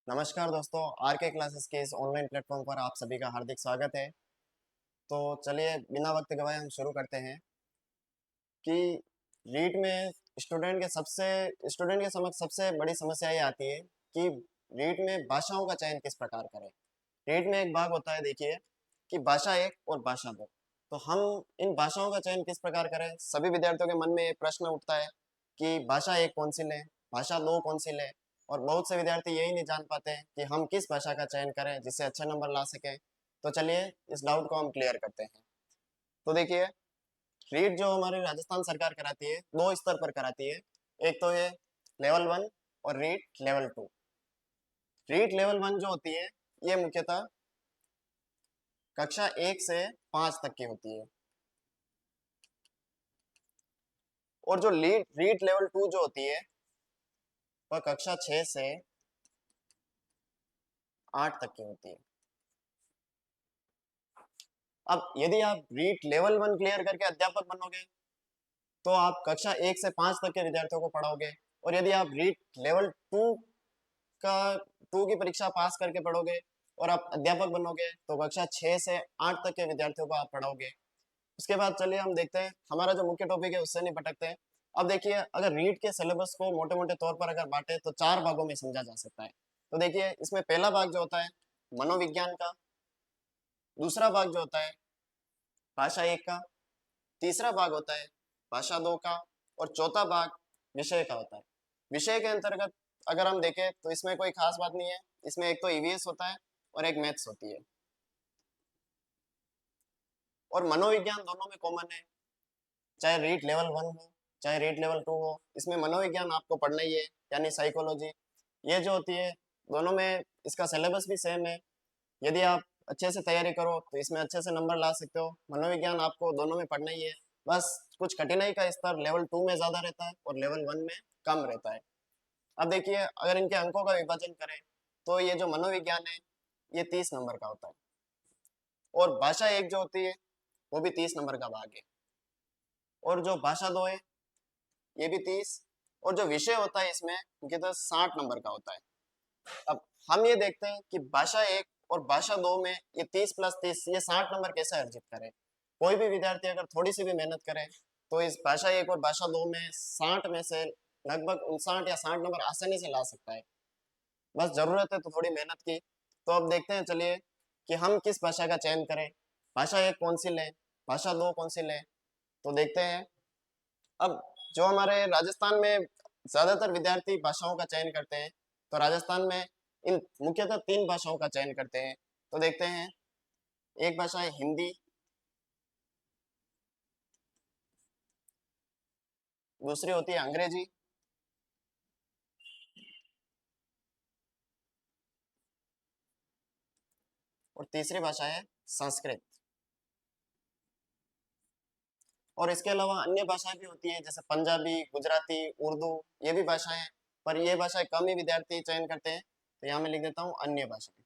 नमस्कार दोस्तों, आर के क्लासेस के इस ऑनलाइन प्लेटफॉर्म पर आप सभी का हार्दिक स्वागत है। तो चलिए बिना वक्त गवाए हम शुरू करते हैं कि रीट में स्टूडेंट के समक्ष सबसे बड़ी समस्या ये आती है कि रीट में भाषाओं का चयन किस प्रकार करें। रीट में एक भाग होता है, देखिए, कि भाषा एक और भाषा दो। तो हम इन भाषाओं का चयन किस प्रकार करें, सभी विद्यार्थियों के मन में ये प्रश्न उठता है कि भाषा एक कौन सी लें, भाषा दो कौन सी लें। और बहुत से विद्यार्थी यही नहीं जान पाते हैं कि हम किस भाषा का चयन करें जिससे अच्छे नंबर ला सकें। तो चलिए इस डाउट को हम क्लियर करते हैं। तो देखिए, रीट जो हमारी राजस्थान सरकार कराती है, दो स्तर पर कराती है। एक तो है लेवल 1 और रीट लेवल 2। रीट लेवल 1 जो होती है, ये मुख्यतः कक्षा 1 से 5 तक की होती है। और जो रीट लेवल 2 जो होती है, वह कक्षा 6 से 8 तक की होती है। अब यदि आप रीट लेवल 1 क्लियर करके अध्यापक बनोगे तो आप कक्षा 1 से 5 तक के विद्यार्थियों को पढ़ाओगे। और यदि आप रीट लेवल 2 का 2 की परीक्षा पास करके पढ़ोगे और आप अध्यापक बनोगे तो कक्षा 6 से 8 तक के विद्यार्थियों को आप पढ़ाओगे। उसके बाद चलिए हम देखते हैं, हमारा जो मुख्य टॉपिक है उससे नहीं भटकते हैं। अब देखिए, अगर रीट के सिलेबस को मोटे मोटे तौर पर अगर बांटे तो 4 भागों में समझा जा सकता है। तो देखिए, इसमें पहला भाग जो होता है मनोविज्ञान का, दूसरा भाग जो होता है भाषा एक का, तीसरा भाग होता है भाषा दो का, और चौथा भाग विषय का होता है। विषय के अंतर्गत अगर हम देखें तो इसमें कोई खास बात नहीं है। इसमें एक तो ईवीएस होता है और एक मैथ्स होती है। और मनोविज्ञान दोनों में कॉमन है, चाहे रीट लेवल 1 हो चाहे रीट लेवल 2 हो, इसमें मनोविज्ञान आपको पढ़ना ही है, यानी साइकोलॉजी। ये जो होती है, दोनों में इसका सिलेबस भी सेम है। यदि आप अच्छे से तैयारी करो तो इसमें अच्छे से नंबर ला सकते हो। मनोविज्ञान आपको दोनों में पढ़ना ही है, बस कुछ कठिनाई का स्तर लेवल 2 में ज्यादा रहता है और लेवल 1 में कम रहता है। अब देखिए, अगर इनके अंकों का विभाजन करें तो ये जो मनोविज्ञान है, ये 30 नंबर का होता है। और भाषा एक जो होती है, वो भी 30 नंबर का भाग है। और जो भाषा दो है, ये भी 30। और जो विषय होता है इसमें, उनके तो 60 नंबर का होता है। अब हम ये देखते हैं कि भाषा एक और भाषा दो में ये 30 प्लस 30, ये 60 नंबर कैसे अर्जित करें। कोई भी विद्यार्थी अगर थोड़ी सी भी मेहनत करे तो इस भाषा एक और भाषा दो में 60 में से लगभग 59 या 60 नंबर आसानी से ला सकता है। बस जरूरत है तो थोड़ी मेहनत की। तो अब देखते हैं, चलिए, कि हम किस भाषा का चयन करें, भाषा एक कौन सी लें, भाषा दो कौन सी लें। तो देखते हैं। अब जो हमारे राजस्थान में ज्यादातर विद्यार्थी भाषाओं का चयन करते हैं, तो राजस्थान में इन मुख्यतः 3 भाषाओं का चयन करते हैं। तो देखते हैं, एक भाषा है हिंदी, दूसरी होती है अंग्रेजी, और तीसरी भाषा है संस्कृत। और इसके अलावा अन्य भाषाएं भी होती हैं, जैसे पंजाबी, गुजराती, उर्दू, ये भी भाषाएं हैं। पर ये भाषाएं कम ही विद्यार्थी चयन करते हैं, तो यहाँ मैं लिख देता हूँ अन्य भाषाएं।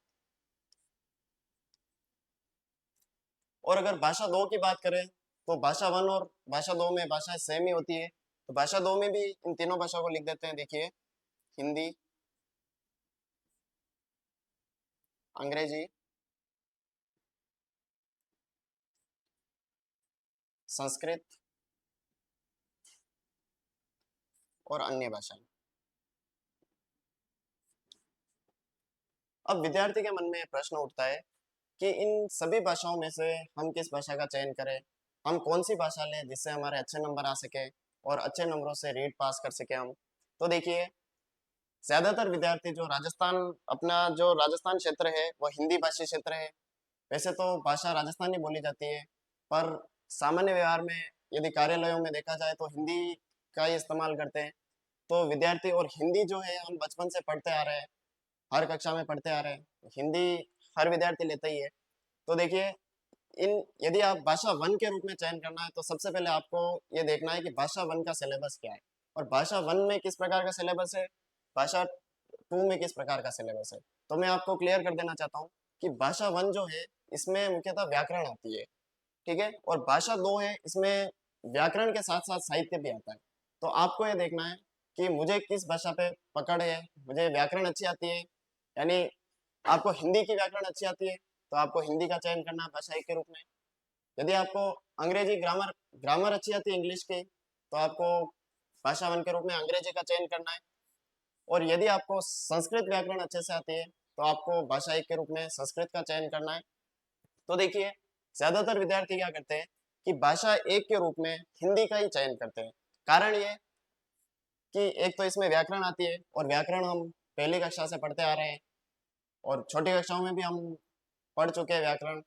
और अगर भाषा दो की बात करें तो भाषा वन और भाषा दो में भाषाएं सेम ही होती है। तो भाषा दो में भी इन तीनों भाषाओं को लिख देते हैं, देखिए, हिंदी, अंग्रेजी, संस्कृत और अन्य भाषाएं। अब विद्यार्थी के मन में प्रश्न उठता है कि इन सभी भाषाओं में से हम किस भाषा का चयन करें, हम कौन सी भाषा लें जिससे हमारे अच्छे नंबर आ सके और अच्छे नंबरों से रीट पास कर सके हम। तो देखिए, ज्यादातर विद्यार्थी जो राजस्थान, अपना जो राजस्थान क्षेत्र है वह हिंदी भाषी क्षेत्र है। वैसे तो भाषा राजस्थानी बोली जाती है, पर सामान्य व्यवहार में यदि कार्यालयों में देखा जाए तो हिंदी का ही इस्तेमाल करते हैं। तो विद्यार्थी, और हिंदी जो है हम बचपन से पढ़ते आ रहे हैं, हर कक्षा में पढ़ते आ रहे हैं, तो हिंदी हर विद्यार्थी लेता ही है। तो देखिए, इन यदि आप भाषा वन के रूप में चयन करना है तो सबसे पहले आपको ये देखना है कि भाषा वन का सिलेबस क्या है और भाषा वन में किस प्रकार का सिलेबस है, भाषा टू में किस प्रकार का सिलेबस है। तो मैं आपको क्लियर कर देना चाहता हूँ कि भाषा वन जो है, इसमें मुख्यतः व्याकरण आती है, ठीक है, और भाषा दो है, इसमें व्याकरण के साथ साथ साहित्य भी आता है। तो आपको ये देखना है कि मुझे किस भाषा पे पकड़ है, मुझे व्याकरण अच्छी आती है यानी आपको हिंदी की व्याकरण अच्छी आती है तो आपको हिंदी का चयन करना है भाषा एक के रूप में। यदि आपको अंग्रेजी ग्रामर ग्रामर अच्छी आती है इंग्लिश की तो आपको भाषा वन के रूप में अंग्रेजी का चयन करना है। और यदि आपको संस्कृत व्याकरण अच्छे से आती है तो आपको भाषा एक के रूप में संस्कृत का चयन करना है। तो देखिए ज्यादातर विद्यार्थी क्या करते हैं कि भाषा एक के रूप में हिंदी का ही चयन करते हैं। कारण ये कि एक तो इसमें व्याकरण आती है और व्याकरण हम पहली कक्षा से पढ़ते आ रहे हैं और छोटी कक्षाओं में भी हम पढ़ चुके हैं व्याकरण,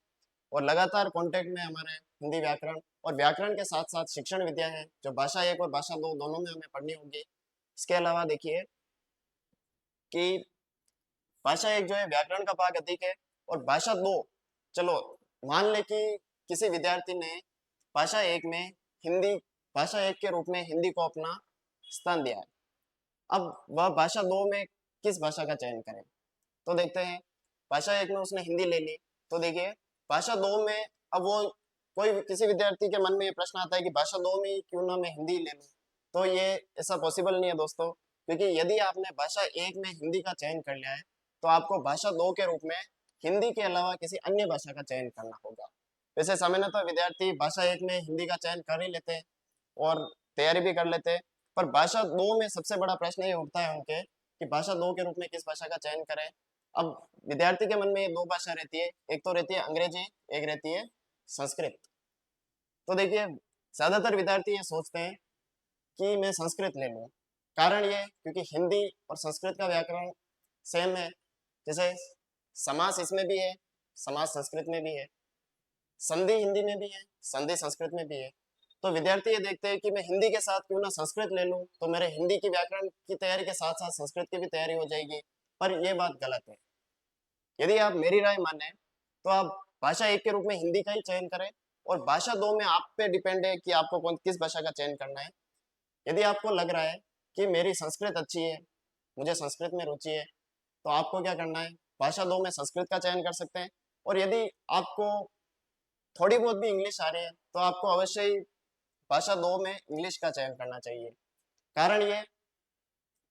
और लगातार कांटेक्ट में हमारे हिंदी व्याकरण और व्याकरण के साथ साथ शिक्षण विद्या है जो भाषा एक और भाषा दो दोनों में हमें पढ़नी होगी। इसके अलावा देखिए कि भाषा एक जो है व्याकरण का भाग अधिक है और भाषा दो, चलो मान ले कि किसी विद्यार्थी ने भाषा एक में हिंदी भाषा एक के रूप में हिंदी को अपना स्थान दिया है। अब वह भाषा दो में किस भाषा का चयन करें, तो देखते हैं। भाषा एक में उसने हिंदी ले ली तो देखिए भाषा दो में अब वो कोई किसी विद्यार्थी के मन में ये प्रश्न आता है कि भाषा दो में क्यों ना मैं हिंदी ले लूं, तो ये ऐसा पॉसिबल नहीं है दोस्तों, क्योंकि यदि आपने भाषा एक में हिंदी का चयन कर लिया है तो आपको भाषा दो के रूप में हिंदी के अलावा किसी अन्य भाषा का चयन करना होगा। वैसे सामान्यतः विद्यार्थी भाषा एक में हिंदी का चयन कर ही लेते हैं और तैयारी भी कर लेते हैं, पर भाषा दो में सबसे बड़ा प्रश्न ये उठता है उनके कि भाषा दो के रूप में किस भाषा का चयन करें। अब विद्यार्थी के मन में ये दो भाषा रहती है, एक तो रहती है अंग्रेजी, एक रहती है संस्कृत। तो देखिए ज्यादातर विद्यार्थी ये सोचते हैं कि मैं संस्कृत ले लूं। कारण ये क्योंकि हिंदी और संस्कृत का व्याकरण सेम है। जैसे समास इसमें भी है, समास संस्कृत में भी है, संधि हिंदी में भी है, संधि संस्कृत में भी है। तो विद्यार्थी ये देखते हैं कि मैं हिंदी के साथ क्यों ना संस्कृत ले लूं, तो मेरे हिंदी की व्याकरण की तैयारी के साथ साथ संस्कृत की भी तैयारी हो जाएगी। पर यह बात गलत है। यदि आप मेरी राय माने तो आप भाषा एक के रूप में हिंदी का ही चयन करें और भाषा दो में आप पे डिपेंड है कि आपको कौन किस भाषा का चयन करना है। यदि आपको लग रहा है कि मेरी संस्कृत अच्छी है, मुझे संस्कृत में रुचि है, तो आपको क्या करना है, भाषा दो में संस्कृत का चयन कर सकते हैं। और यदि आपको थोड़ी बहुत भी इंग्लिश आ रही है तो आपको अवश्य ही भाषा दो में इंग्लिश का चयन करना चाहिए। कारण ये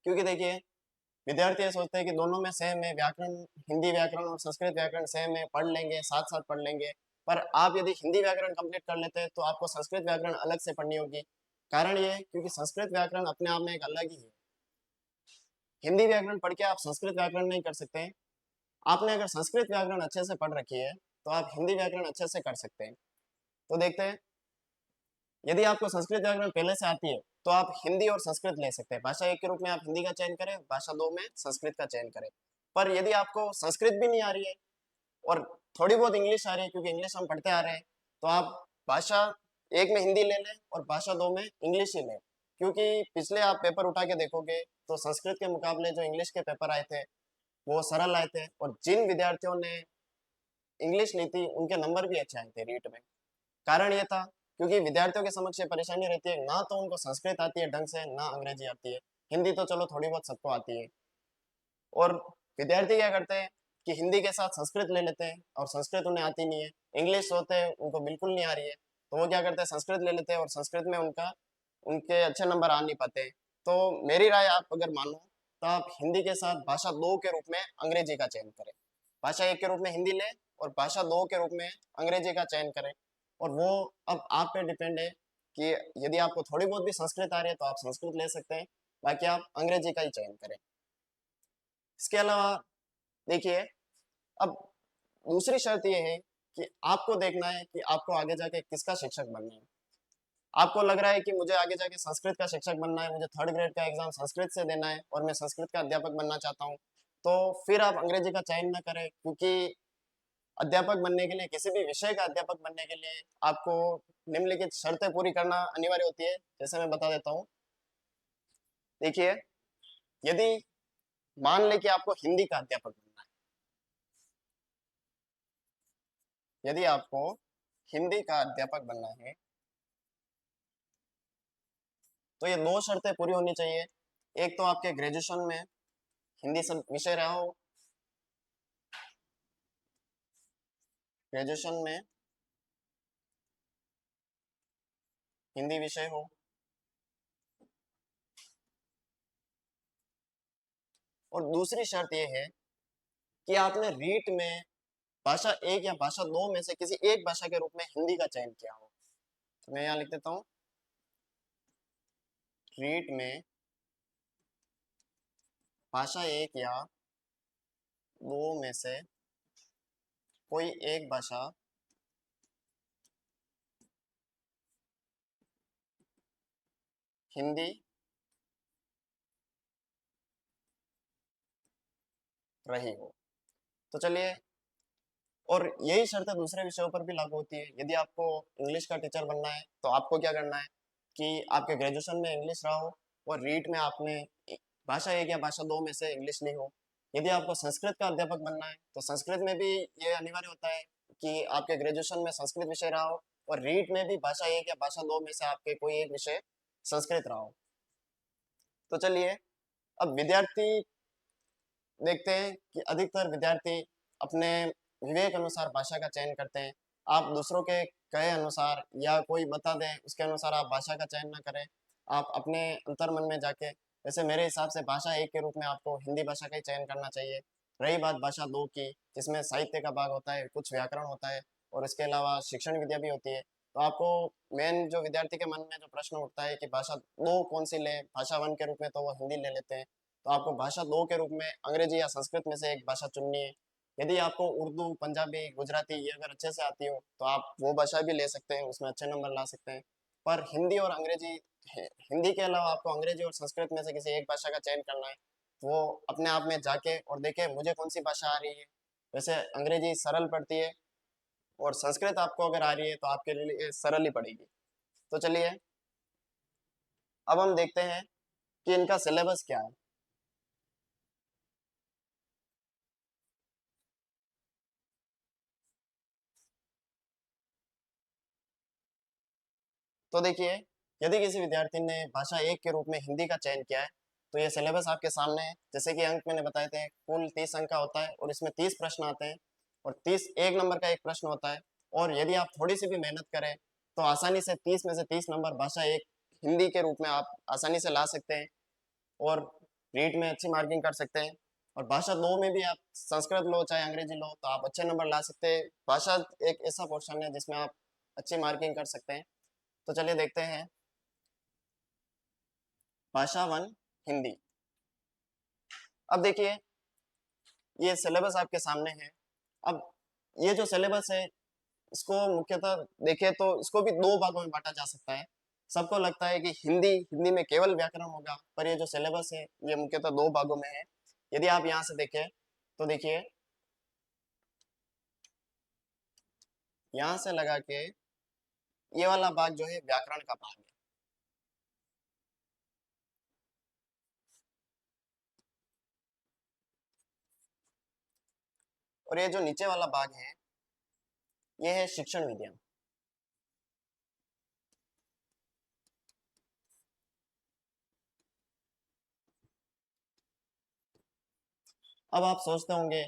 क्योंकि देखिए विद्यार्थी ये सोचते हैं कि दोनों में सेम है व्याकरण, हिंदी व्याकरण और संस्कृत व्याकरण सेम है, पढ़ लेंगे साथ साथ पढ़ लेंगे। पर आप यदि हिंदी व्याकरण कंप्लीट कर लेते हैं तो आपको संस्कृत व्याकरण अलग से पढ़नी होगी। कारण ये है क्योंकि संस्कृत व्याकरण अपने आप में एक अलग ही है। हिंदी व्याकरण पढ़ के आप संस्कृत व्याकरण नहीं कर सकते हैं। आपने अगर संस्कृत व्याकरण अच्छे से पढ़ रखी है तो आप हिंदी व्याकरण अच्छे से कर सकते हैं। तो देखते हैं, यदि आपको संस्कृत व्याकरण पहले से आती है तो आप हिंदी और संस्कृत ले सकते हैं। भाषा एक के रूप में आप हिंदी का चयन करें, भाषा दो में संस्कृत का चयन करें। पर यदि आपको संस्कृत भी नहीं आ रही है और थोड़ी बहुत इंग्लिश आ रही है, क्योंकि इंग्लिश हम पढ़ते आ रहे हैं, तो आप भाषा एक में हिंदी ले लें और भाषा दो में इंग्लिश ही लें। क्योंकि पिछले आप पेपर उठा के देखोगे तो संस्कृत के मुकाबले जो इंग्लिश के पेपर आए थे वो सरल आए थे, और जिन विद्यार्थियों ने इंग्लिश ली थी उनके नंबर भी अच्छे आए थे रीट में। कारण ये था क्योंकि विद्यार्थियों के समक्ष ये परेशानी रहती है, ना तो उनको संस्कृत आती है ढंग से, ना अंग्रेजी आती है। हिंदी तो चलो थोड़ी बहुत सबको आती है, और विद्यार्थी क्या करते हैं कि हिंदी के साथ संस्कृत ले लेते हैं और संस्कृत उन्हें आती नहीं है। इंग्लिश होते हैं उनको बिल्कुल नहीं आ रही है, तो वो क्या करते हैं संस्कृत ले लेते हैं और संस्कृत में उनका उनके अच्छे नंबर आ नहीं पाते हैं। तो मेरी राय आप अगर मानो तो आप हिंदी के साथ भाषा दो के रूप में अंग्रेजी का चयन करें। भाषा एक के रूप में हिंदी लें और भाषा दो के रूप में अंग्रेजी का चयन करें। और वो अब आप पे डिपेंड है कि यदि आपको थोड़ी बहुत भी संस्कृत आ रही है तो आप संस्कृत ले सकते हैं, बाकी आप अंग्रेजी का ही चयन करें। इसके अलावा देखिए, अब दूसरी शर्त ये है कि आपको देखना है कि आपको आगे जाके किसका शिक्षक बनना है। आपको लग रहा है कि मुझे आगे जाके संस्कृत का शिक्षक बनना है, मुझे थर्ड ग्रेड का एग्जाम संस्कृत से देना है और मैं संस्कृत का अध्यापक बनना चाहता हूँ, तो फिर आप अंग्रेजी का चयन ना करें। क्योंकि अध्यापक बनने के लिए, किसी भी विषय का अध्यापक बनने के लिए आपको निम्नलिखित शर्तें पूरी करना अनिवार्य होती है, जैसे मैं बता देता हूँ। देखिए, यदि मान ले कि आपको हिंदी का अध्यापक बनना है, यदि आपको हिंदी का अध्यापक बनना है तो ये दो शर्तें पूरी होनी चाहिए। एक तो आपके ग्रेजुएशन में हिंदी सब विषय रहा हो, ग्रेजुएशन में हिंदी विषय हो, और दूसरी शर्त ये है कि आपने रीट में भाषा एक या भाषा दो में से किसी एक भाषा के रूप में हिंदी का चयन किया हो। तो मैं यहाँ लिख देता हूँ, रीट में भाषा एक या दो में से कोई एक भाषा हिंदी रही हो। तो चलिए, और यही शर्त दूसरे विषयों पर भी लागू होती है। यदि आपको इंग्लिश का टीचर बनना है तो आपको क्या करना है कि आपके ग्रेजुएशन में इंग्लिश रहा हो और रीट में आपने भाषा एक या भाषा दो में से इंग्लिश ली हो। यदि आपको संस्कृत का अध्यापक बनना है तो संस्कृत में भी ये अनिवार्य होता है कि आपके ग्रेजुएशन में संस्कृत विषय रहा हो और रीट में भी भाषा एक या भाषा दो में से आपके कोई एक विषय संस्कृत रहा हो। तो चलिए, अब विद्यार्थी देखते हैं कि अधिकतर विद्यार्थी अपने विवेक अनुसार भाषा का चयन करते हैं। आप दूसरों के कहे अनुसार या कोई बता दे उसके अनुसार आप भाषा का चयन ना करें। आप अपने अंतर्मन में जाके, जैसे मेरे हिसाब से भाषा एक के रूप में आपको हिंदी भाषा का ही चयन करना चाहिए। रही बात भाषा दो की, जिसमें साहित्य का भाग होता है, कुछ व्याकरण होता है और इसके अलावा शिक्षण विद्या भी होती है, तो आपको मेन जो विद्यार्थी के मन में जो प्रश्न उठता है कि भाषा दो कौन सी ले, भाषा वन के रूप में तो वो हिंदी ले लेते हैं। तो आपको भाषा दो के रूप में अंग्रेजी या संस्कृत में से एक भाषा चुननी है। यदि आपको उर्दू, पंजाबी, गुजराती ये अगर अच्छे से आती हो तो आप वो भाषा भी ले सकते हैं, उसमें अच्छे नंबर ला सकते हैं। पर हिंदी और अंग्रेजी, हिंदी के अलावा आपको अंग्रेजी और संस्कृत में से किसी एक भाषा का चयन करना है। वो अपने आप में जाके और देखे मुझे कौन सी भाषा आ रही है। वैसे अंग्रेजी सरल पड़ती है और संस्कृत आपको अगर आ रही है तो आपके लिए सरल ही पड़ेगी। तो चलिए, अब हम देखते हैं कि इनका सिलेबस क्या है। तो देखिए, यदि किसी विद्यार्थी ने भाषा एक के रूप में हिंदी का चयन किया है तो ये सिलेबस आपके सामने है। जैसे कि अंक मैंने बताए थे, कुल 30 अंक का होता है और इसमें 30 प्रश्न आते हैं और 30 एक नंबर का एक प्रश्न होता है। और यदि आप थोड़ी सी भी मेहनत करें तो आसानी से 30 में से 30 नंबर भाषा एक हिंदी के रूप में आप आसानी से ला सकते हैं और रीट में अच्छी मार्किंग कर सकते हैं। और भाषा दो में भी आप संस्कृत लो चाहे अंग्रेजी लो तो आप अच्छे नंबर ला सकते हैं। भाषा एक ऐसा पोर्शन है जिसमें आप अच्छी मार्किंग कर सकते हैं। तो चलिए देखते हैं, भाषा वन हिंदी। अब देखिए, ये सिलेबस आपके सामने है। अब ये जो सिलेबस है इसको मुख्यतः देखें तो इसको भी दो भागों में बांटा जा सकता है। सबको लगता है कि हिंदी हिंदी में केवल व्याकरण होगा, पर ये जो सिलेबस है ये मुख्यतः दो भागों में है। यदि आप यहाँ से देखें तो देखिए, यहाँ से लगा के ये वाला भाग जो है व्याकरण का भाग है। और ये जो नीचे वाला भाग है ये है शिक्षण विज्ञान। अब आप सोचते होंगे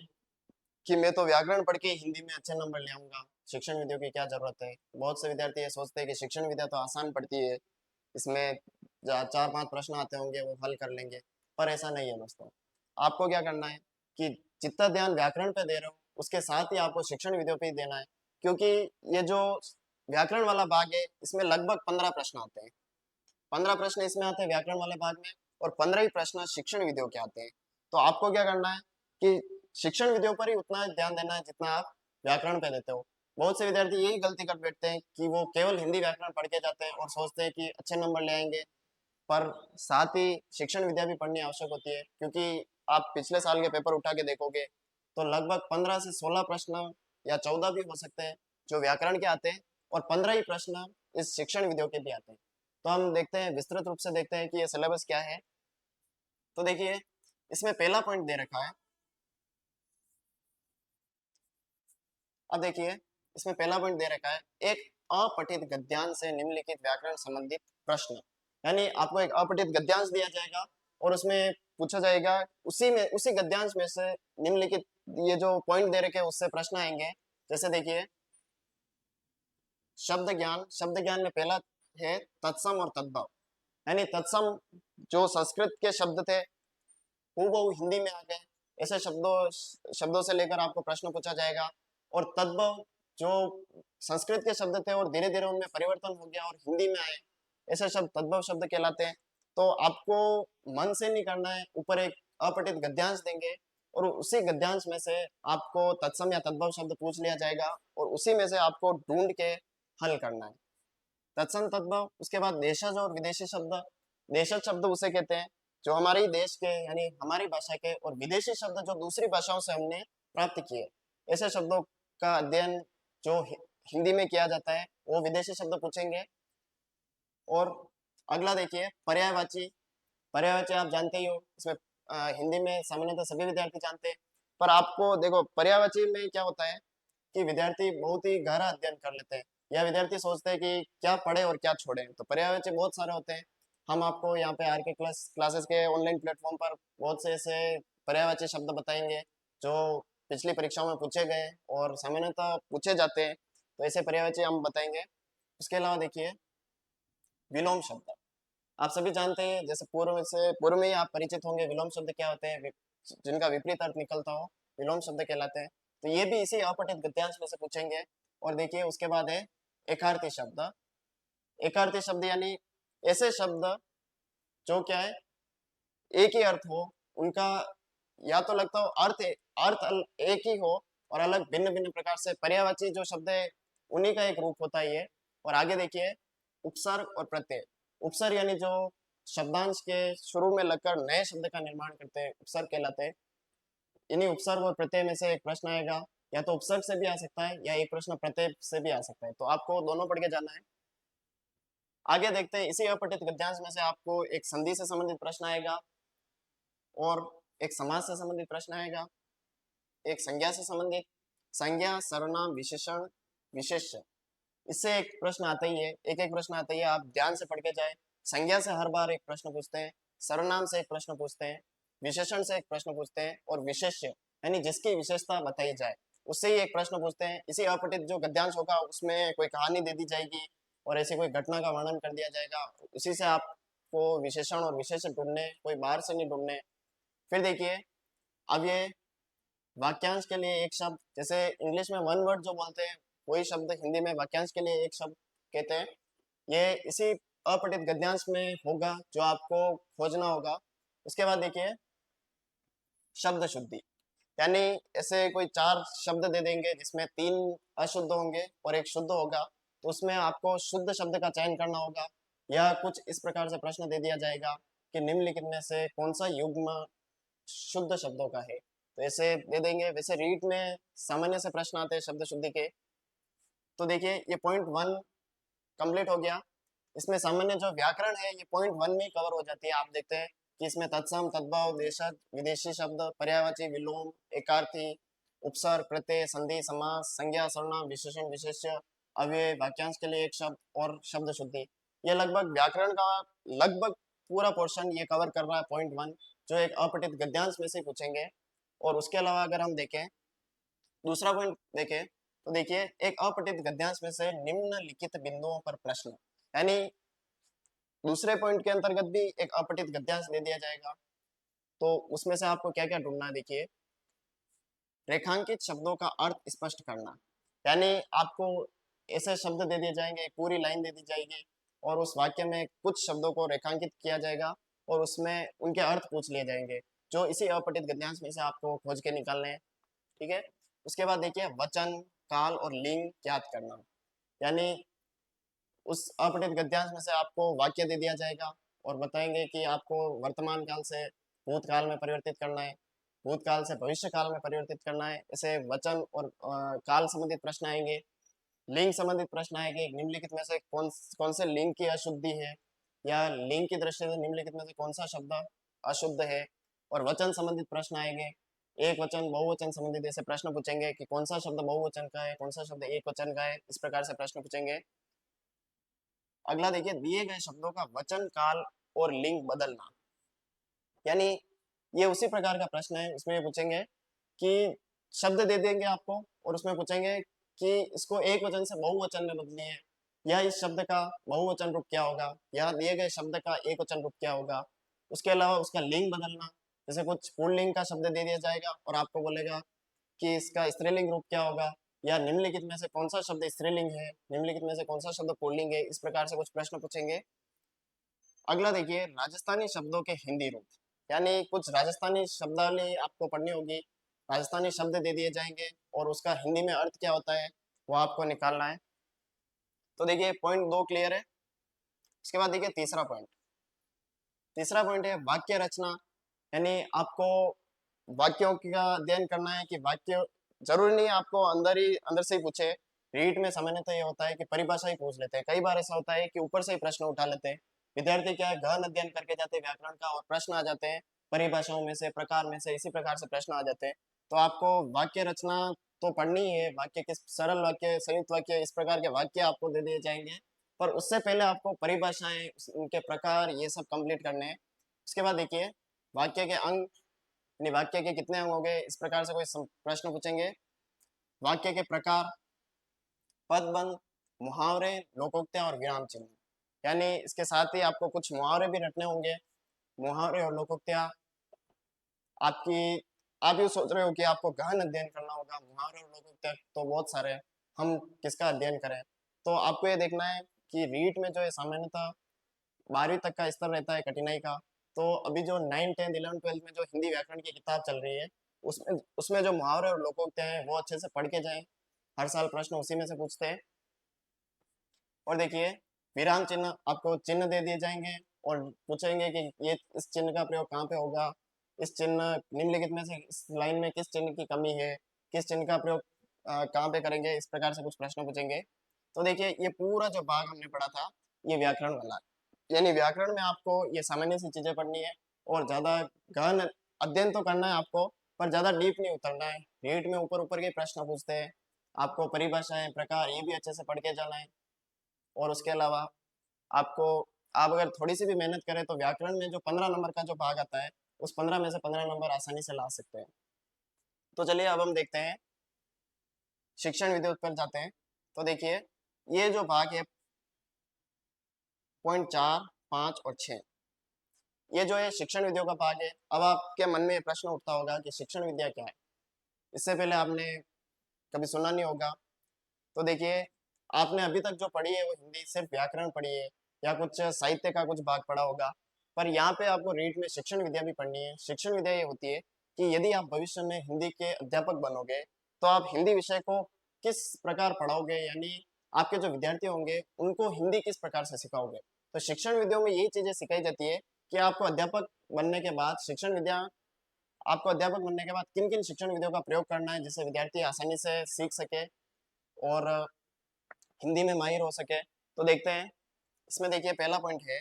कि मैं तो व्याकरण पढ़ के हिंदी में अच्छे नंबर ले आऊंगा, शिक्षण विद्या की क्या जरूरत है। बहुत से विद्यार्थी ये सोचते हैं कि शिक्षण विद्या तो आसान पड़ती है, इसमें चार पांच प्रश्न आते होंगे वो हल कर लेंगे। पर ऐसा नहीं है दोस्तों। आपको क्या करना है कि जितना ध्यान व्याकरण पे दे रहे हो उसके साथ ही आपको शिक्षण विधियों पे ही देना है। क्योंकि ये जो व्याकरण वाला भाग है इसमें लगभग 15 प्रश्न आते हैं। 15 प्रश्न इसमें आते हैं व्याकरण वाले भाग में और 15 ही प्रश्न शिक्षण विधियों के आते हैं। तो आपको क्या करना है कि शिक्षण विधियों पर ही उतना ध्यान देना है जितना आप व्याकरण पे देते हो। बहुत से विद्यार्थी यही गलती कर बैठते हैं कि वो केवल हिंदी व्याकरण पढ़ के जाते हैं और सोचते हैं कि अच्छे नंबर ले आएंगे। पर साथ ही शिक्षण विद्या भी पढ़नी आवश्यक होती है, क्योंकि आप पिछले साल के पेपर उठा के देखोगे तो लगभग 15 से 16 प्रश्न या 14 भी हो सकते हैं जो व्याकरण के आते हैं और 15 ही प्रश्न इस शिक्षण विधियों के भी आते हैं। तो हम देखते हैं, विस्तृत रूप से देखते हैं कि ये सिलेबस क्या है। तो देखिए, इसमें पहला पॉइंट दे रखा है। अब देखिए, इसमें पहला पॉइंट दे रखा है, एक अपठित गद्यांश से निम्नलिखित व्याकरण संबंधित प्रश्न। यानी आपको एक अपठित गद्यांश दिया जाएगा और उसमें पूछा जाएगा उसी में, उसी गद्यांश में से निम्नलिखित ये जो पॉइंट दे रखे हैं उससे प्रश्न आएंगे। जैसे देखिए, शब्द ज्ञान, शब्द ज्ञान में पहला है तत्सम और तद्भव। यानी तत्सम जो संस्कृत के शब्द थे वो हिंदी में आ गए ऐसे शब्दों से लेकर आपको प्रश्न पूछा जाएगा। और तद्भव जो संस्कृत के शब्द थे और धीरे धीरे उनमें परिवर्तन हो गया और हिंदी में आए, ऐसे शब्द तद्भव शब्द कहलाते हैं। तो आपको मन से नहीं करना है, ऊपर एक अपठित गद्यांश देंगे और उसी गद्यांश में से आपको तत्सम या तद्भव शब्द पूछ लिया जाएगा और उसी में से आपको ढूंढ के हल करना है। तत्सम तद्भव, उसके बाद देशज और विदेशी शब्द। देशज शब्द उसे कहते हैं जो हमारे देश के यानी हमारी भाषा के, और विदेशी शब्द जो दूसरी भाषाओं से हमने प्राप्त किए। ऐसे शब्दों का अध्ययन जो हिंदी में किया जाता है वो विदेशी शब्द पूछेंगे। और अगला देखिए पर्यायवाची। पर्यायवाची आप जानते ही हो, इसमें हिंदी में सामान्यतः सभी विद्यार्थी जानते हैं। पर आपको देखो पर्यायवाची में क्या होता है कि विद्यार्थी बहुत ही गहरा अध्ययन कर लेते हैं या विद्यार्थी सोचते हैं कि क्या पढ़े और क्या छोड़े। तो पर्यायवाची बहुत सारे होते हैं। हम आपको यहाँ पे आर के क्लासेस के ऑनलाइन प्लेटफॉर्म पर बहुत से ऐसे पर्यायवाची शब्द बताएंगे जो पिछली परीक्षाओं में पूछे गए और सामान्यतः पूछे जाते हैं। तो ऐसे पर्यायवाची हम बताएंगे। उसके अलावा देखिए विलोम शब्द। आप सभी जानते हैं, जैसे पूर्व में ही आप परिचित होंगे विलोम शब्द क्या होते हैं, जिनका विपरीत अर्थ निकलता हो, विलोम शब्द कहलाते हैं। तो ये भी इसी अपठित गद्यांश में से पूछेंगे। और देखिए उसके बाद है एकार्थी शब्द। एकार्थी शब्द यानी ऐसे शब्द जो क्या है एक ही अर्थ हो, उनका या तो लगता हो एक ही हो और अलग भिन्न भिन्न प्रकार से। पर्यायवाची जो शब्द है उन्हीं का एक रूप होता है ये। और आगे देखिए उपसर्ग और प्रत्यय। उपसर्ग यानी जो शब्दांश के शुरू में लगकर नए शब्द का निर्माण करते हैं, उपसर्ग कहलाते हैं। इन्हीं उपसर्ग और प्रत्यय में से एक प्रश्न आएगा, या तो उपसर्ग से भी आ सकता है या एक प्रश्न प्रत्यय से भी आ सकता है। तो आपको दोनों पढ़ के जाना है। आगे देखते हैं इसी अपठित गद्यांश में से आपको एक संधि से संबंधित प्रश्न आएगा और एक समास से संबंधित प्रश्न आएगा, एक संज्ञा से संबंधित। संज्ञा, सर्वनाम, विशेषण, विशेष्य, इससे एक प्रश्न आता ही है, एक एक प्रश्न आता ही है। आप ध्यान से पढ़ के जाए। संज्ञा से हर बार एक प्रश्न पूछते हैं, सर्वनाम से एक प्रश्न पूछते हैं, विशेषण से एक प्रश्न पूछते हैं और विशेष्य यानी जिसकी विशेषता बताई जाए उससे ही एक प्रश्न पूछते हैं। इसी अपठित जो गद्यांश होगा उसमें कोई कहानी दे दी जाएगी और ऐसी कोई घटना का वर्णन कर दिया जाएगा। उसी से आपको विशेषण और विशेष्य ढूंढने, कोई बाहर से नहीं ढूंढने। फिर देखिए अब ये वाक्यांश के लिए एक शब्द, जैसे इंग्लिश में वन वर्ड जो बोलते हैं वही शब्द हिंदी में वाक्यांश के लिए एक शब्द कहते हैं। ये इसी अपठित गद्यांश में होगा जो आपको खोजना होगा। उसके बाद देखिए शब्द शुद्धि, यानी ऐसे कोई 4 शब्द दे देंगे जिसमें 3 अशुद्ध होंगे और एक शुद्ध होगा। तो उसमें आपको शुद्ध शब्द का चयन करना होगा। या कुछ इस प्रकार से प्रश्न दे दिया जाएगा कि निम्नलिखित में से कौन सा युग्म शुद्ध शब्दों का है। तो ऐसे दे देंगे। वैसे रीट में सामान्य से प्रश्न आते हैं शब्द शुद्धि के। तो देखिए ये पॉइंट 1 कंप्लीट हो गया। इसमें सामान्य जो व्याकरण है ये पॉइंट 1 में कवर हो जाती है। आप देखते हैं कि इसमें तत्सम, तद्भव, देशज, विदेशी शब्द, पर्यायवाची, विलोम, एकार्थी, उपसर्ग, प्रत्यय, संधि, समास, संज्ञा, सर्वनाम, विशेषण, विशेष्य, अव्यय, वाक्यांश के लिए एक शब्द और शब्द शुद्धि। ये लगभग व्याकरण का लगभग पूरा पोर्शन ये कवर कर रहा है पॉइंट 1, जो एक अपठित गद्यांश में से पूछेंगे। और उसके अलावा अगर हम देखें दूसरा पॉइंट देखें तो देखिए एक अपठित गद्यांश में से निम्नलिखित बिंदुओं पर प्रश्न, यानी दूसरे पॉइंट के अंतर्गत भी एक अपठित गद्यांश दे दिया जाएगा। तो उसमें से आपको क्या क्या ढूंढना है, देखिए रेखांकित शब्दों का अर्थ स्पष्ट करना, यानी आपको ऐसे शब्द दे दिए जाएंगे, एक पूरी लाइन दे दी जाएगी और उस वाक्य में कुछ शब्दों को रेखांकित किया जाएगा और उसमें उनके अर्थ पूछ लिए जाएंगे, जो इसी अपठित गद्यांश में से आपको खोज के निकालने हैं। ठीक है। उसके बाद देखिए वचन, काल और लिंग ज्ञात करना, यानी उस अपठित गद्यांश में से आपको वाक्य दे दिया जाएगा और बताएंगे कि आपको वर्तमान काल से भूतकाल में परिवर्तित करना है, भूतकाल से भविष्य काल में परिवर्तित करना है। ऐसे वचन और काल संबंधित प्रश्न आएंगे। लिंग संबंधित प्रश्न आएंगे, निम्नलिखित में से कौन से लिंग की अशुद्धि है, या लिंग की दृष्टि से निम्नलिखित में से कौन सा शब्द अशुद्ध है। और वचन संबंधित प्रश्न आएंगे, एक वचन बहुवचन संबंधित ऐसे प्रश्न पूछेंगे कि कौन सा शब्द बहुवचन का है, कौन सा शब्द एक वचन का है। इस प्रकार से प्रश्न पूछेंगे। अगला देखिए दिए गए शब्दों का वचन, काल और लिंग बदलना, यानी ये उसी प्रकार का प्रश्न है। इसमें ये पूछेंगे कि शब्द दे देंगे आपको और उसमें पूछेंगे कि इसको एक वचन से बहुवचन में बदलिए, या इस शब्द का बहुवचन रूप क्या होगा, या दिए गए शब्द का एक वचन रूप क्या होगा। उसके अलावा उसका लिंग बदलना, जैसे कुछ पुल्लिंग का शब्द दे दिया जाएगा और आपको बोलेगा कि इसका स्त्रीलिंग रूप क्या होगा, या निम्नलिखित में से कौन सा शब्द स्त्रीलिंग है, निम्नलिखित में से कौन सा शब्द पुल्लिंग है, इस प्रकार से कुछ प्रश्न पूछेंगे। अगला देखिए, राजस्थानी शब्दों के हिंदी रूप, यानी कुछ राजस्थानी शब्दावली आपको पढ़नी होगी, राजस्थानी शब्द दे दिए जाएंगे और उसका हिंदी में अर्थ क्या होता है वो आपको निकालना है। तो देखिए पॉइंट 2 क्लियर है। इसके बाद देखिए तीसरा पॉइंट, तीसरा पॉइंट है वाक्य रचना, यानी आपको वाक्यों का अध्ययन करना है कि वाक्य जरूरी नहीं है आपको अंदर से ही पूछे। रीट में सामान्यतः ये होता है कि परिभाषा ही पूछ लेते हैं, कई बार ऐसा होता है कि ऊपर से ही प्रश्न उठा लेते हैं। विद्यार्थी क्या है, गहन अध्ययन करके जाते हैं व्याकरण का और प्रश्न आ जाते हैं परिभाषाओं में से, प्रकार में से, इसी प्रकार से प्रश्न आ जाते हैं। तो आपको वाक्य रचना तो पढ़नी ही है, वाक्य किस सरल वाक्य, संयुक्त वाक्य, इस प्रकार के वाक्य आपको दे दिए जाएंगे, पर उससे पहले आपको परिभाषाएं, उनके प्रकार, ये सब कंप्लीट करने हैं। उसके बाद देखिए वाक्य के अंग, यानी वाक्य के कितने अंग हो गए, इस प्रकार से कोई प्रश्न पूछेंगे। वाक्य के प्रकार, पदबंध, मुहावरे, लोकोक्तियां और विराम चिन्ह, यानी इसके साथ ही आपको कुछ मुहावरे भी रटने होंगे। मुहावरे और लोकोक्तियां आपकी, आप ये सोच रहे हो कि आपको गहन अध्ययन करना होगा, मुहावरे और लोकोक्तियां तो बहुत सारे हैं, हम किसका अध्ययन करें। तो आपको ये देखना है कि रीट में जो है सामान्यतः 12वीं तक का स्तर रहता है कठिनाई का। तो अभी जो 9, 10, 11, 12 में जो हिंदी व्याकरण की किताब चल रही है, उसमें उसमें जो मुहावरे और लोकोक्तियां हैं वो अच्छे से पढ़ के जाएं, हर साल प्रश्न उसी में से पूछते हैं। और देखिए विराम चिन्ह, आपको चिन्ह दे दिए जाएंगे और पूछेंगे कि ये इस चिन्ह का प्रयोग कहाँ पे होगा, इस चिन्ह निम्नलिखित में से इस लाइन में किस चिन्ह की कमी है, किस चिन्ह का प्रयोग कहाँ पे करेंगे, इस प्रकार से कुछ प्रश्न पूछेंगे। तो देखिए ये पूरा जो भाग हमने पढ़ा था ये व्याकरण वाला है। यानी व्याकरण में आपको ये सामान्य सी चीजें पढ़नी है और ज्यादा गहन अध्ययन तो करना है आपको, पर ज्यादा डीप नहीं उतरना है। रीट में ऊपर ऊपर के प्रश्न पूछते हैं, आपको परिभाषाएं, प्रकार, ये भी अच्छे से पढ़ के जाना है। और उसके अलावा आपको, आप अगर थोड़ी सी भी मेहनत करें तो व्याकरण में जो 15 नंबर का जो भाग आता है, उस 15 में से 15 नंबर आसानी से ला सकते हैं। तो चलिए अब हम देखते हैं शिक्षण विधि पर जाते हैं। तो देखिए ये जो भाग है पॉइंट 4, 5 और 6, ये जो है शिक्षण विधियों का भाग है। अब आपके मन में ये प्रश्न उठता होगा कि शिक्षण विद्या क्या है, इससे पहले आपने कभी सुना नहीं होगा। तो देखिए आपने अभी तक जो पढ़ी है वो हिंदी सिर्फ व्याकरण पढ़ी है या कुछ साहित्य का कुछ भाग पढ़ा होगा, पर यहाँ पे आपको रीट में शिक्षण विद्या भी पढ़नी है। शिक्षण विद्या ये होती है कि यदि आप भविष्य में हिंदी के अध्यापक बनोगे तो आप हिंदी विषय को किस प्रकार पढ़ाओगे, यानी आपके जो विद्यार्थी होंगे उनको हिंदी किस प्रकार से सिखाओगे। तो शिक्षण विद्याओं में यही चीजें सिखाई जाती है कि आपको अध्यापक बनने के बाद शिक्षण विद्या, आपको अध्यापक बनने के बाद किन किन शिक्षण विधियों का प्रयोग करना है जिससे विद्यार्थी आसानी से सीख सके और हिंदी में माहिर हो सके। तो देखते हैं, इसमें देखिए पहला पॉइंट है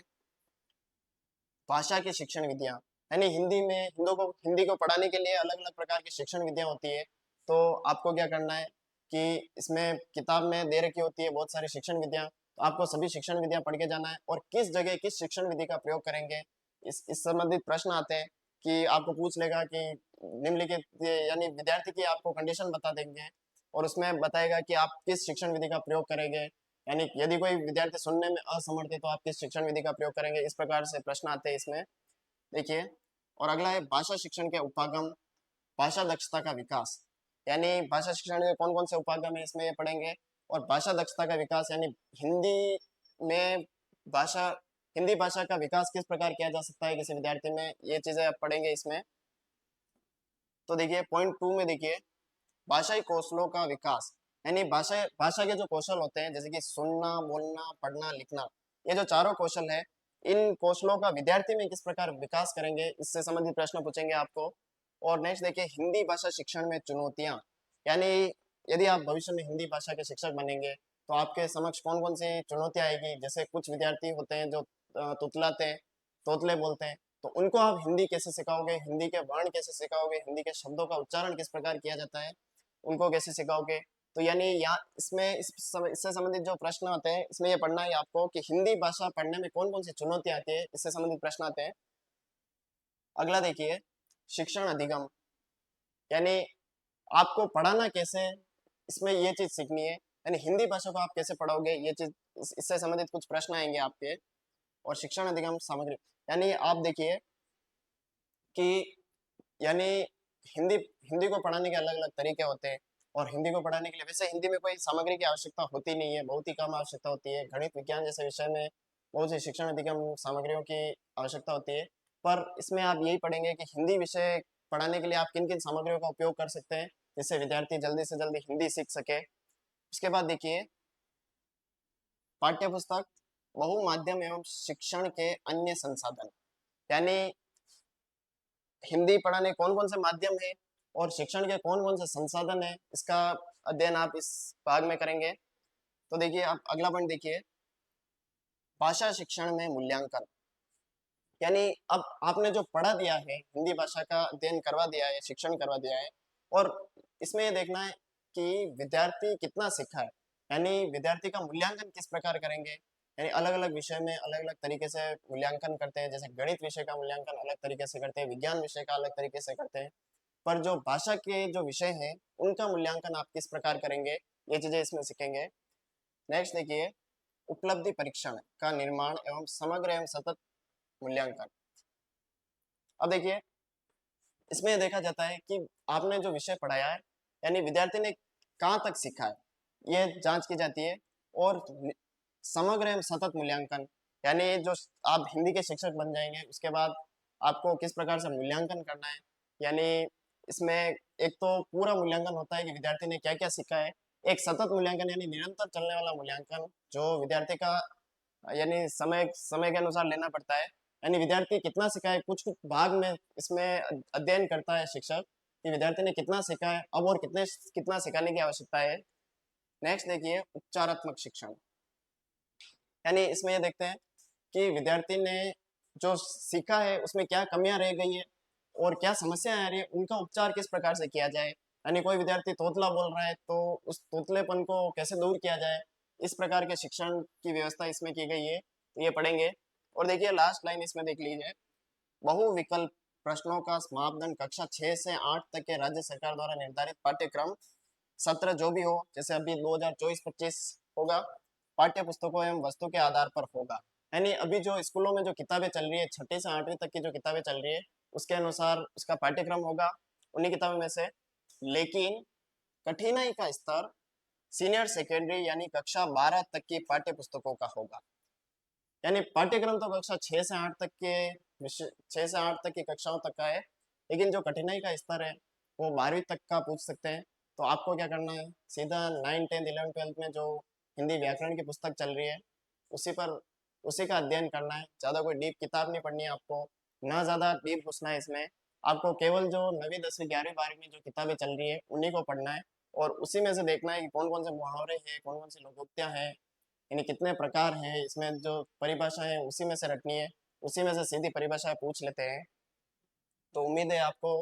भाषा की शिक्षण विधियां, यानी हिंदी को पढ़ाने के लिए अलग अलग प्रकार की शिक्षण विधियां होती है। तो आपको क्या करना है कि इसमें किताब में दे रखी होती है बहुत सारी शिक्षण विधियां, तो आपको सभी शिक्षण विधियां पढ़ के जाना है और किस जगह किस शिक्षण विधि का प्रयोग करेंगे, इस संबंधित प्रश्न आते हैं कि आपको पूछ लेगा कि निम्नलिखित, यानी विद्यार्थी की आपको कंडीशन बता देंगे और उसमें बताएगा कि आप किस शिक्षण विधि का प्रयोग करेंगे, यानी यदि कोई विद्यार्थी सुनने में असमर्थ है तो आप किस शिक्षण विधि का प्रयोग करेंगे, इस प्रकार से प्रश्न आते हैं इसमें। देखिए और अगला है भाषा शिक्षण के उपागम, भाषा दक्षता का विकास, यानी भाषा शिक्षण के कौन कौन से उपागम है इसमें ये पढ़ेंगे। और भाषा दक्षता का विकास यानी हिंदी में भाषा, हिंदी भाषा का विकास किस प्रकार किया जा सकता है किसी विद्यार्थी में, ये चीजें आप पढ़ेंगे इसमें। तो देखिए पॉइंट 2 में देखिए भाषाई कौशलों का विकास, यानी भाषा भाषा के जो कौशल होते हैं जैसे कि सुनना, बोलना, पढ़ना, लिखना, ये जो चारों कौशल है, इन कौशलों का विद्यार्थी में किस प्रकार विकास करेंगे, इससे संबंधित प्रश्न पूछेंगे आपको। और नेक्स्ट देखिए हिंदी भाषा शिक्षण में चुनौतियां, यानी यदि आप भविष्य में हिंदी भाषा के शिक्षक बनेंगे तो आपके समक्ष कौन कौन सी चुनौतियां आएगी। जैसे कुछ विद्यार्थी होते हैं जो तुतलाते हैं, तोतले बोलते हैं, तो उनको आप हिंदी कैसे सिखाओगे, हिंदी के वर्ण कैसे सिखाओगे, हिंदी के शब्दों का उच्चारण किस प्रकार किया जाता है, उनको कैसे सिखाओगे। तो यानी यहाँ इसमें इससे संबंधित जो प्रश्न आते हैं इसमें ये पढ़ना है आपको कि हिंदी भाषा पढ़ने में कौन कौन सी चुनौतियां आती है, इससे संबंधित प्रश्न आते हैं। अगला देखिए शिक्षण अधिगम, यानी आपको पढ़ाना कैसे, इसमें ये चीज सीखनी है, यानी हिंदी भाषा को आप कैसे पढ़ाओगे, ये चीज इससे संबंधित कुछ प्रश्न आएंगे आपके। और शिक्षण अधिगम सामग्री, यानी आप देखिए कि यानी हिंदी हिंदी को पढ़ाने के अलग अलग तरीके होते हैं, और हिंदी को पढ़ाने के लिए वैसे हिंदी में कोई सामग्री की आवश्यकता होती नहीं है, बहुत ही कम आवश्यकता होती है। गणित विज्ञान जैसे विषय में बहुत सी शिक्षण अधिगम सामग्रियों की आवश्यकता होती है, पर इसमें आप यही पढ़ेंगे कि हिंदी विषय पढ़ाने के लिए आप किन किन सामग्रियों का उपयोग कर सकते हैं, जिससे विद्यार्थी जल्दी से जल्दी हिंदी सीख सके। उसके बाद देखिए, पाठ्य पुस्तक, बहुमाध्यम एवं शिक्षण के अन्य संसाधन, यानी हिंदी पढ़ाने कौन कौन से माध्यम है और शिक्षण के कौन कौन से संसाधन है, इसका अध्ययन आप इस भाग में करेंगे। तो देखिए, आप अगला पॉइंट देखिए, भाषा शिक्षण में मूल्यांकन, यानी अब आपने जो पढ़ा दिया है, हिंदी भाषा का अध्ययन करवा दिया है, शिक्षण करवा दिया है, और इसमें ये देखना है कि विद्यार्थी कितना सीखा है, यानी विद्यार्थी का मूल्यांकन किस प्रकार करेंगे। यानी अलग अलग विषय में अलग अलग तरीके से मूल्यांकन करते हैं, जैसे गणित विषय का मूल्यांकन अलग तरीके से करते हैं, विज्ञान विषय का अलग तरीके से करते हैं, पर जो भाषा के जो विषय हैं उनका मूल्यांकन आप किस प्रकार करेंगे, ये चीजें इसमें सीखेंगे। नेक्स्ट देखिए, उपलब्धि परीक्षण का निर्माण एवं समग्र एवं सतत मूल्यांकन। अब देखिए, इसमें देखा जाता है कि आपने जो विषय पढ़ाया है, यानी विद्यार्थी ने कहाँ तक सीखा है, ये जांच की जाती है। और समग्र एवं सतत मूल्यांकन, यानी जो आप हिंदी के शिक्षक बन जाएंगे उसके बाद आपको किस प्रकार से मूल्यांकन करना है। यानी इसमें एक तो पूरा मूल्यांकन होता है कि विद्यार्थी ने क्या क्या सीखा है, एक सतत मूल्यांकन यानी निरंतर चलने वाला मूल्यांकन जो विद्यार्थी का यानी समय समय के अनुसार लेना पड़ता है। यानी विद्यार्थी कितना सीखा है, कुछ कुछ भाग में इसमें अध्ययन करता है शिक्षक कि विद्यार्थी ने कितना सीखा है, अब और कितना सिखाने की आवश्यकता है। नेक्स्ट देखिए, उपचारात्मक शिक्षण, यानी इसमें ये देखते हैं कि विद्यार्थी ने जो सीखा है उसमें क्या कमियां रह गई है और क्या समस्याएं आ रही है, उनका उपचार किस प्रकार से किया जाए। यानी कोई विद्यार्थी तोतला बोल रहा है तो उस तोतलेपन को कैसे दूर किया जाए, इस प्रकार के शिक्षण की व्यवस्था इसमें की गई है, तो ये पढ़ेंगे। और देखिए, लास्ट लाइन इसमें देख लीजिए, बहुविकल्प प्रश्नों का मापदंड कक्षा 6 से 8 तक के राज्य सरकार द्वारा निर्धारित पाठ्यक्रम सत्र जो भी हो, जैसे अभी 2024-25 होगा, पाठ्य पुस्तकों एवं वस्तु के आधार पर होगा। यानी अभी जो स्कूलों में जो किताबें चल रही है, 6ठी से 8वीं तक की जो किताबें चल रही है, उसके अनुसार उसका पाठ्यक्रम होगा उन्हीं किताबों में से। लेकिन कठिनाई का स्तर सीनियर सेकेंडरी यानी कक्षा 12 तक की पाठ्य पुस्तकों का होगा। यानी पाठ्यक्रम तो कक्षा 6 से 8 तक के विषय 6 से 8 तक की कक्षाओं तक का है, लेकिन जो कठिनाई का स्तर है वो 12वीं तक का पूछ सकते हैं। तो आपको क्या करना है, सीधा 9, 10, 11, 12 में जो हिंदी व्याकरण की पुस्तक चल रही है उसी का अध्ययन करना है। ज़्यादा कोई डीप किताब नहीं पढ़नी है आपको, ना ज़्यादा डीप घुसना है इसमें। आपको केवल जो 9वीं 10वीं 11वीं 12वीं में जो किताबें चल रही है उन्हीं को पढ़ना है, और उसी में से देखना है कि कौन कौन से मुहावरे हैं, कौन कौन सी लोकोक्तियाँ हैं, यानी कितने प्रकार हैं, इसमें जो परिभाषाएं हैं उसी में से रटनी है, उसी में से सीधी परिभाषाएं पूछ लेते हैं। तो उम्मीद है आपको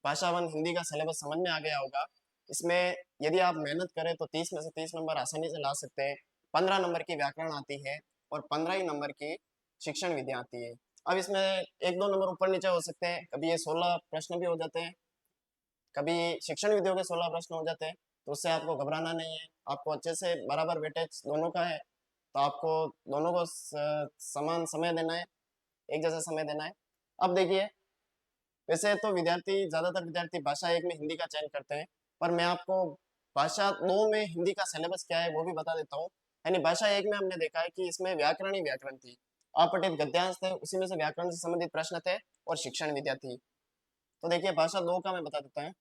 भाषा वन हिंदी का सिलेबस समझ में आ गया होगा। इसमें यदि आप मेहनत करें तो 30 में से 30 नंबर आसानी से ला सकते हैं। 15 नंबर की व्याकरण आती है और 15 ही नंबर की शिक्षण विद्या आती है। अब इसमें एक दो नंबर ऊपर नीचे हो सकते हैं, कभी ये 16 प्रश्न भी हो जाते हैं, कभी शिक्षण विधियों के 16 प्रश्न हो जाते हैं, तो उससे आपको घबराना नहीं है। आपको अच्छे से बराबर वेटेज दोनों का है, तो आपको दोनों को समान समय देना है, एक जैसा समय देना है। अब देखिए, वैसे तो ज़्यादातर विद्यार्थी भाषा एक में हिंदी का चयन करते हैं, पर मैं आपको भाषा दो में हिंदी का सिलेबस क्या है वो भी बता देता हूँ। यानी भाषा एक में हमने देखा है कि इसमें व्याकरण ही व्याकरण थी, अपठित गद्यांश थे, उसी में से व्याकरण से संबंधित प्रश्न थे, और शिक्षण विद्या थी। तो देखिए, भाषा दो का मैं बता देता हूँ।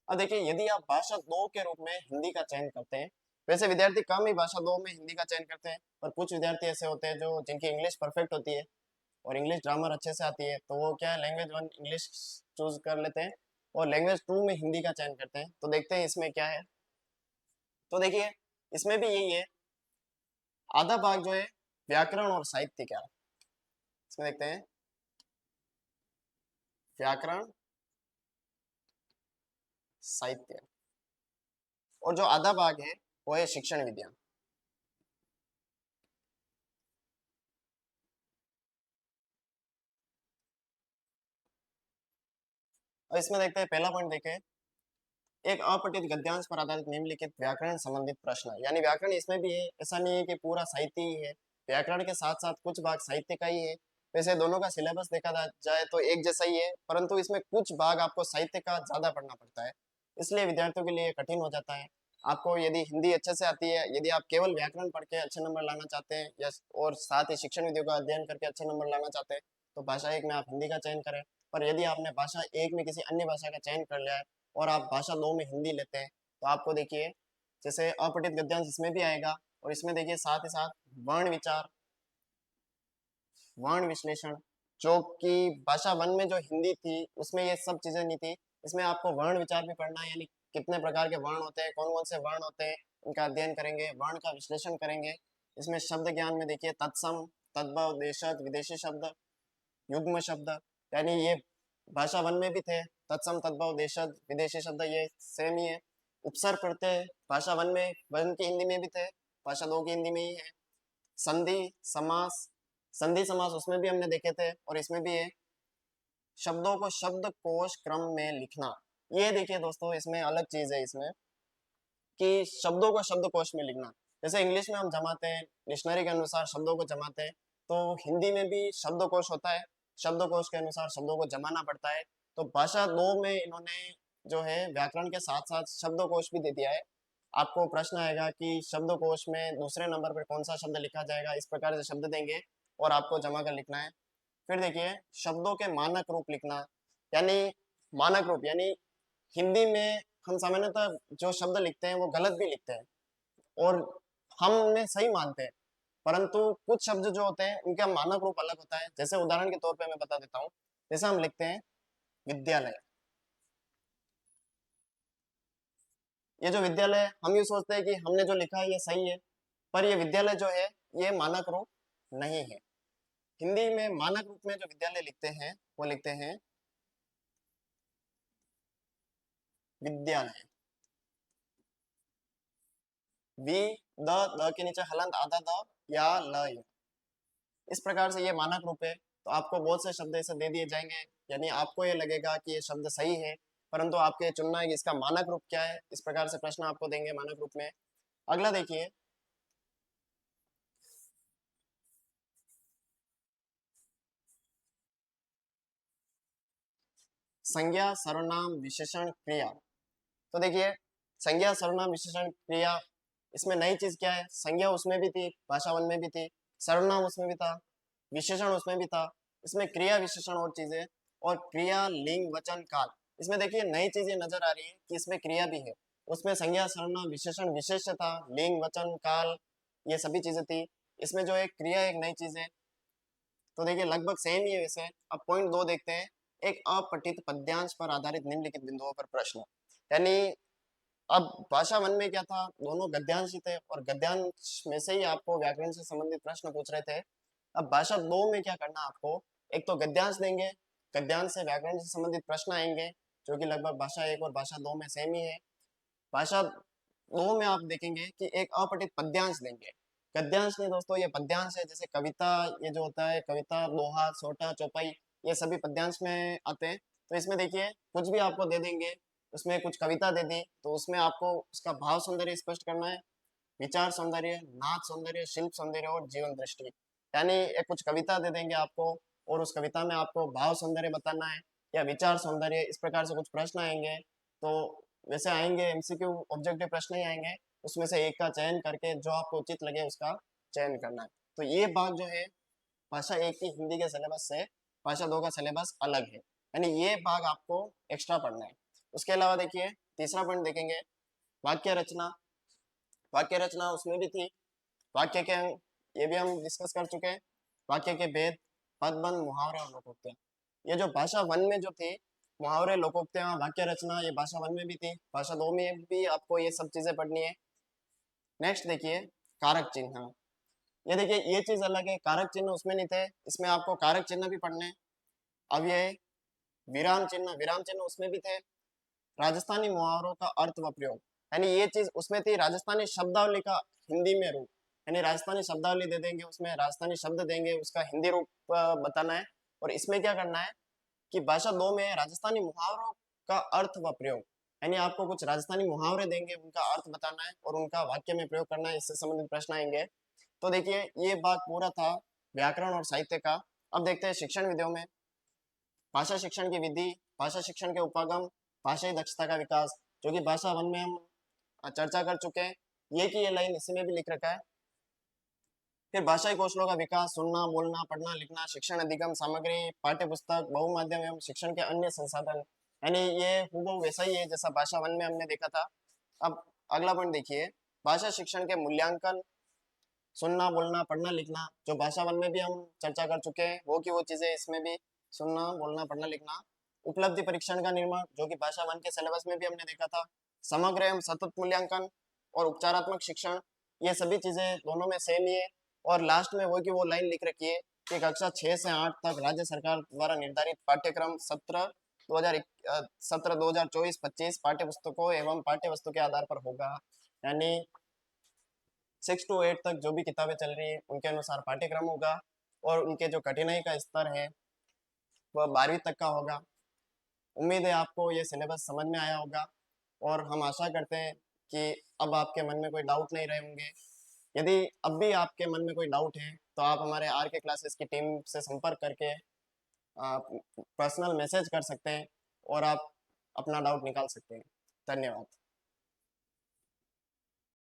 अब देखिए, यदि आप भाषा दो के रूप में हिंदी का चयन करते हैं, वैसे विद्यार्थी कम ही भाषा दो में हिंदी का चयन करते हैं, पर कुछ विद्यार्थी ऐसे होते हैं जो जिनकी इंग्लिश परफेक्ट होती है और इंग्लिश ग्रामर अच्छे से आती है, तो वो क्या है, लैंग्वेज वन इंग्लिश चूज कर लेते हैं और लैंग्वेज टू में हिंदी का चयन करते हैं। तो देखते हैं इसमें क्या है। तो देखिए, इसमें भी यही है, आधा भाग जो है व्याकरण और साहित्य क्या है, इसमें देखते हैं व्याकरण साहित्य, और जो आधा भाग है वो है शिक्षण विद्या। और इसमें देखते हैं, पहला पॉइंट देखें, एक अपठित गद्यांश पर आधारित निम्नलिखित व्याकरण संबंधित प्रश्न। यानी व्याकरण इसमें भी है, ऐसा नहीं है कि पूरा साहित्य ही है, व्याकरण के साथ साथ कुछ भाग साहित्य का ही है, वैसे दोनों का सिलेबस देखा जाए तो एक जैसा ही है, परंतु इसमें कुछ भाग आपको साहित्य का ज्यादा पढ़ना पड़ता है, इसलिए विद्यार्थियों के लिए कठिन हो जाता है। आपको यदि हिंदी अच्छे से आती है, यदि आप केवल व्याकरण पढ़ के अच्छे नंबर लाना चाहते हैं या और साथ ही शिक्षण विधियों का अध्ययन करके अच्छे नंबर लाना चाहते हैं, तो भाषा एक में आप हिंदी का चयन करें। पर यदि आपने भाषा एक में किसी अन्य भाषा का चयन कर लिया है और आप भाषा दो में हिंदी लेते हैं, तो आपको देखिए जैसे अपठित गद्यांश इसमें भी आएगा, और इसमें देखिए साथ ही साथ वर्ण विचार, वर्ण विश्लेषण, जो कि भाषा वन में जो हिंदी थी उसमें ये सब चीजें नहीं थी, इसमें आपको वर्ण विचार भी पढ़ना है, यानी कितने प्रकार के वर्ण होते हैं, कौन कौन से वर्ण होते हैं, उनका अध्ययन करेंगे, वर्ण का विश्लेषण करेंगे। इसमें शब्द ज्ञान में देखिए तत्सम, तद्भव, देशज, विदेशी शब्द, युग्म शब्द, यानी ये भाषा वन में भी थे, तत्सम, तद्भव, देशज, विदेशी शब्द ये सेम ही है। उपसर्ग पढ़ते हैं, भाषा वन में, वन की हिंदी में भी थे, भाषा दो की हिंदी में ही है। संधि समास, संधि समास उसमें भी हमने देखे थे और इसमें भी है। शब्दों को शब्दकोश क्रम में लिखना, ये देखिए दोस्तों इसमें अलग चीज है, इसमें कि शब्दों को शब्दकोश में लिखना, जैसे इंग्लिश में हम जमाते हैं डिक्शनरी के अनुसार शब्दों को जमाते हैं, तो हिंदी में भी शब्दकोश होता है, शब्दकोश के अनुसार शब्दों को जमाना पड़ता है। तो भाषा दो में इन्होंने जो है व्याकरण के साथ साथ शब्दकोश भी दे दिया है। आपको प्रश्न आएगा कि शब्दकोश में दूसरे नंबर पर कौन सा शब्द लिखा जाएगा, इस प्रकार से शब्द देंगे और आपको जमा कर लिखना है। फिर देखिए शब्दों के मानक रूप लिखना, यानी मानक रूप यानी हिंदी में हम सामान्यतः जो शब्द लिखते हैं वो गलत भी लिखते हैं और हम उन्हें सही मानते हैं, परंतु कुछ शब्द जो होते हैं उनका मानक रूप अलग होता है। जैसे उदाहरण के तौर पे मैं बता देता हूँ, जैसे हम लिखते हैं विद्यालय, ये जो विद्यालय हम ये सोचते हैं कि हमने जो लिखा है ये सही है, पर ये विद्यालय जो है ये मानक रूप नहीं है। हिंदी में मानक रूप में जो विद्यालय लिखते हैं वो लिखते हैं विद्यालय, वि द के नीचे हलंत आधा द या ल य। इस प्रकार से ये मानक रूप है, तो आपको बहुत से शब्द ऐसे दे दिए जाएंगे, यानी आपको ये लगेगा कि ये शब्द सही है, परंतु आपको ये चुनना है कि इसका मानक रूप क्या है, इस प्रकार से प्रश्न आपको देंगे मानक रूप में। अगला देखिए संज्ञा सर्वनाम विशेषण क्रिया। तो देखिए संज्ञा सर्वनाम विशेषण क्रिया, इसमें नई चीज क्या है, संज्ञा उसमें भी थी, भाषा वन में भी थी, सर्वनाम उसमें भी था, विशेषण उसमें भी था, इसमें क्रिया विशेषण और चीजें, और क्रिया लिंग वचन काल, इसमें देखिए नई चीजें नजर आ रही है कि इसमें क्रिया भी है। उसमें संज्ञा सर्वनाम विशेषण विशेष्य था, लिंग वचन काल ये सभी चीजें थी, इसमें जो है क्रिया एक नई चीज है। तो देखिए लगभग सेम ही है वैसे। अब पॉइंट दो देखते हैं, एक अपठित पद्यांश पर आधारित निम्नलिखित बिंदुओं पर प्रश्न, यानी अब भाषा वन में क्या था, दोनों गद्यांश ही थे और गद्यांश में से ही आपको व्याकरण से संबंधित प्रश्न पूछ रहे थे। अब भाषा दो में क्या करना आपको, एक तो गद्यांश देंगे, गद्यांश से व्याकरण से संबंधित प्रश्न आएंगे, जो कि लगभग भाषा एक और भाषा दो में सेम ही है। भाषा दो में आप देखेंगे कि एक अपठित पद्यांश देंगे, गद्यांश नहीं दोस्तों ये पद्यांश है, जैसे कविता, ये जो होता है कविता, दोहा, सोटा, चौपाई, ये सभी पद्यांश में आते हैं। तो इसमें देखिए कुछ भी आपको दे देंगे, उसमें कुछ कविता दे दी तो उसमें आपको उसका भाव सौंदर्य स्पष्ट करना है, विचार सौंदर्य, नाच सौंदर्य, शिल्प सौंदर्य और जीवन दृष्टि, यानी एक कुछ कविता दे देंगे आपको और उस कविता में आपको भाव सौंदर्य बताना है या विचार सौंदर्य, इस प्रकार से कुछ प्रश्न आएंगे। तो वैसे आएंगे एमसीक्यू ऑब्जेक्टिव प्रश्न ही आएंगे, उसमें से एक का चयन करके जो आपको उचित लगे उसका चयन करना है। तो ये भाग जो है भाषा एक की हिंदी के सिलेबस से भाषा दो का सिलेबस अलग है, यानी ये भाग आपको एक्स्ट्रा पढ़ना है। उसके अलावा देखिए तीसरा पॉइंट देखेंगे वाक्य रचना। वाक्य रचना उसमें भी थी, वाक्य के अंग ये भी हम डिस्कस कर चुके हैं, वाक्य के भेद, पदबंध, मुहावरा और लोकोक्तियां, ये जो भाषा वन में जो थी मुहावरे, लोकोक्तियां, वाक्य रचना, ये भाषा वन में भी थी, भाषा दो में भी आपको ये सब चीजें पढ़नी है। नेक्स्ट देखिए कारक चिन्ह, ये देखिए ये चीज अलग है, कारक चिन्ह उसमें नहीं थे, इसमें आपको कारक चिन्ह भी पढ़ने हैं। अब ये विराम चिन्ह, विराम चिन्ह उसमें भी थे। राजस्थानी मुहावरों का अर्थ व प्रयोग, यानी ये चीज उसमें थी, राजस्थानी शब्दावली का हिंदी में रूप, यानी राजस्थानी शब्दावली दे देंगे, उसमें राजस्थानी शब्द देंगे, उसका हिंदी रूप बताना है। और इसमें क्या करना है कि भाषा दो में राजस्थानी मुहावरों का अर्थ व प्रयोग, यानी आपको कुछ राजस्थानी मुहावरे देंगे, उनका अर्थ बताना है और उनका वाक्य में प्रयोग करना है, इससे संबंधित प्रश्न आएंगे। तो देखिए ये बात पूरा था व्याकरण और साहित्य का। अब देखते हैं शिक्षण विधियों में भाषा शिक्षण की विधि, भाषा शिक्षण के उपागम, भाषाई दक्षता का विकास, जो कि भाषा वन में हम चर्चा कर चुके हैं। ये की ये लाइन इसी में भी लिख रखा है। फिर भाषाई कौशलों का विकास, सुनना, बोलना, पढ़ना, लिखना, शिक्षण अधिगम सामग्री, पाठ्य पुस्तक, बहुमाध्यम एवं शिक्षण के अन्य संसाधन। यानी ये हूबहू वैसा ही है जैसा भाषा वन में हमने देखा था। अब अगला पॉइंट देखिए, भाषा शिक्षण के मूल्यांकन, सुनना, बोलना, पढ़ना, लिखना, जो भाषा वन में भी हम चर्चा कर चुके हैं वो की वो चीजें इसमें भी, सुनना, बोलना, पढ़ना, लिखना। उपलब्धि परीक्षण का निर्माण, जो कि भाषा वन के सिलेबस में भी हमने देखा था। समग्र एवं सतत मूल्यांकन और उपचारात्मक शिक्षण, ये सभी चीजें दोनों में सेम ही है। और लास्ट में वो की वो लाइन लिख रखी है कि कक्षा 6 से 8 तक राज्य सरकार द्वारा निर्धारित पाठ्यक्रम सत्र 2024-25 पाठ्य पुस्तकों एवं पाठ्य वस्तु के आधार पर होगा। यानी 6 to 8 तक जो भी किताबें चल रही है उनके अनुसार पाठ्यक्रम होगा, और उनके जो कठिनाई का स्तर है वह 12वीं तक का होगा। उम्मीद है आपको ये सिलेबस समझ में आया होगा, और हम आशा करते हैं कि अब आपके मन में कोई डाउट नहीं रहे होंगे। यदि अब भी आपके मन में कोई डाउट है तो आप हमारे आर के क्लासेस की टीम से संपर्क करके पर्सनल मैसेज कर सकते हैं और आप अपना डाउट निकाल सकते हैं। धन्यवाद।